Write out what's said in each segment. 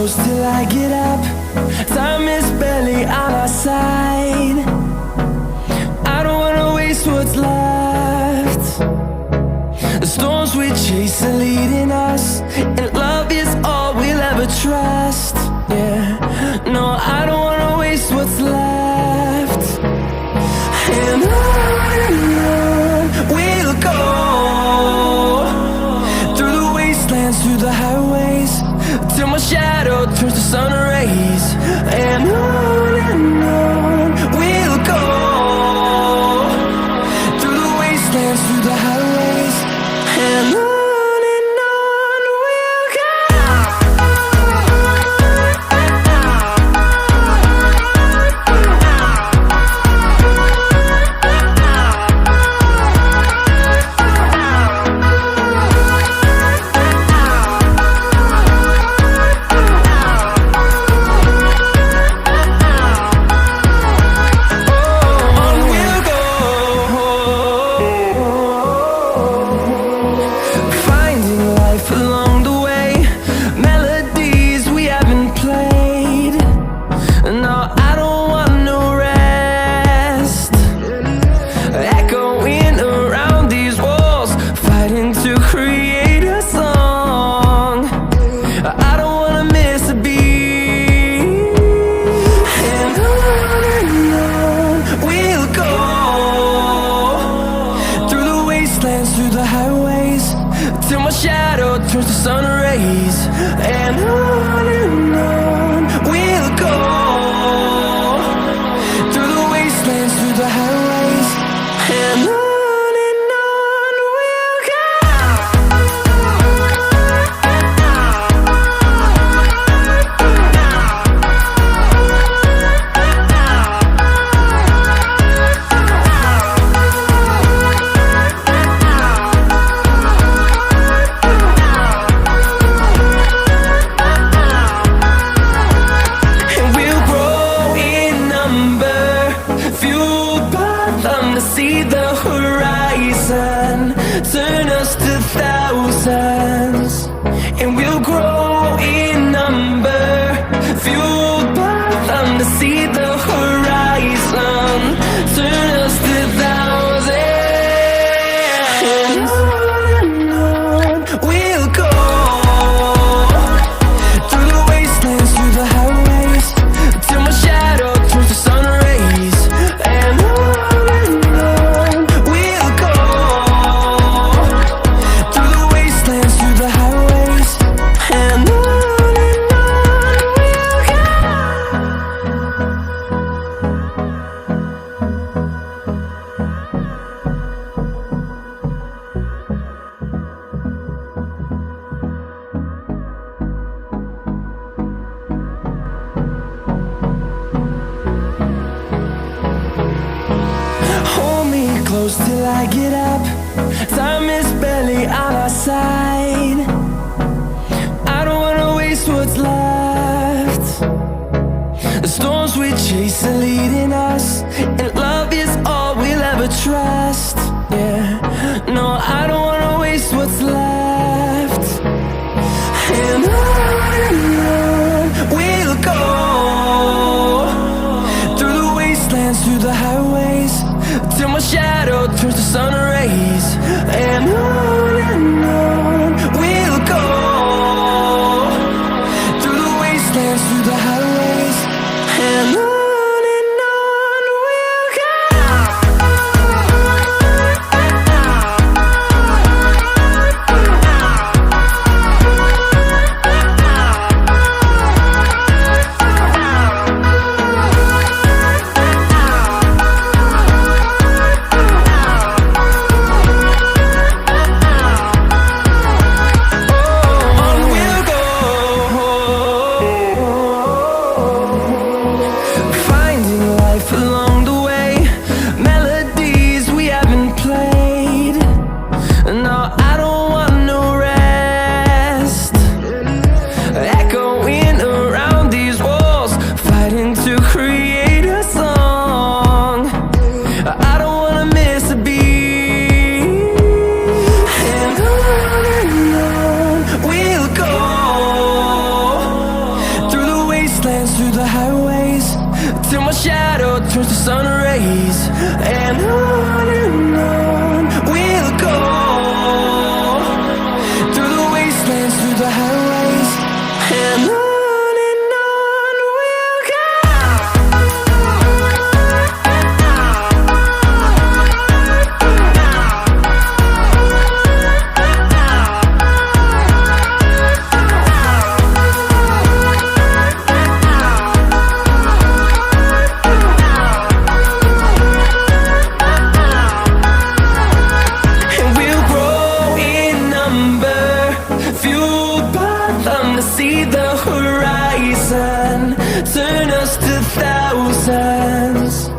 close till I get up. Time is barely on our side. I don't wanna waste what's left. The storms we chase are leading us, and love is all we'll ever trust. Yeah, no, I don't wanna waste what's left. And on we'll go, through the wastelands, through the highways, till my shadow turns to sun rays. And on we'll go, through the wastelands, through the highways, and on. Through the highways, till my shadow turns to sun rays. And on we'll go, through the wastelands, through the highways, and on. See the horizon turn us to thousands, and we'll grow in number, fueled by them. To see the horizon turn us to thousands, and on we'll go, through the wastelands, through the highways, till my shadow turns to sun rays. And close till I get up. Time is barely on our side. I don't wanna waste what's left. The storms we chase are leading us, and love is all we'll ever trust. Yeah, no, I don't wanna waste what's left. And on we'll go, through the wastelands, through the highways, till my shadow turns to sun rays. And on see the horizon, turn us to thousands,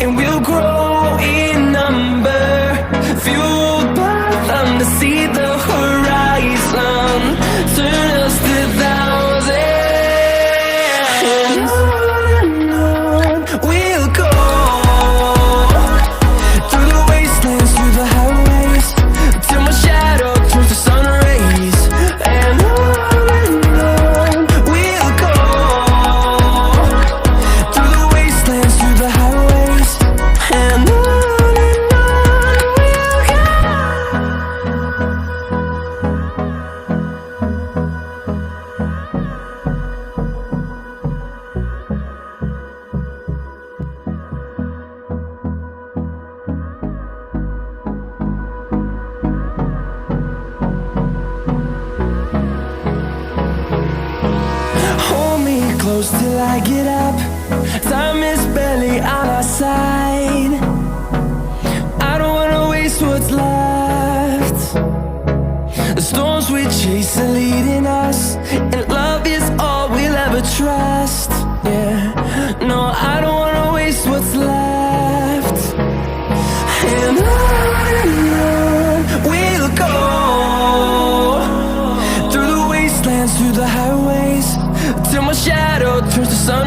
and we'll grow in number, fueled by them to see the horizon, turn us to thousands. And on we'll go, through the wastelands, through the highways, till my shadow turns to sun rays. And on we'll go, through the wastelands, through the highways, and on we'll go. Hold me close till I get up. Time is barely on our side. I don't wanna waste what's left. The storms we chase are leading us, and love is all we'll ever trust. Yeah, no, I don't wanna waste what's left. And on we'll go, through the wastelands, through the highways, till my shadow turns to sun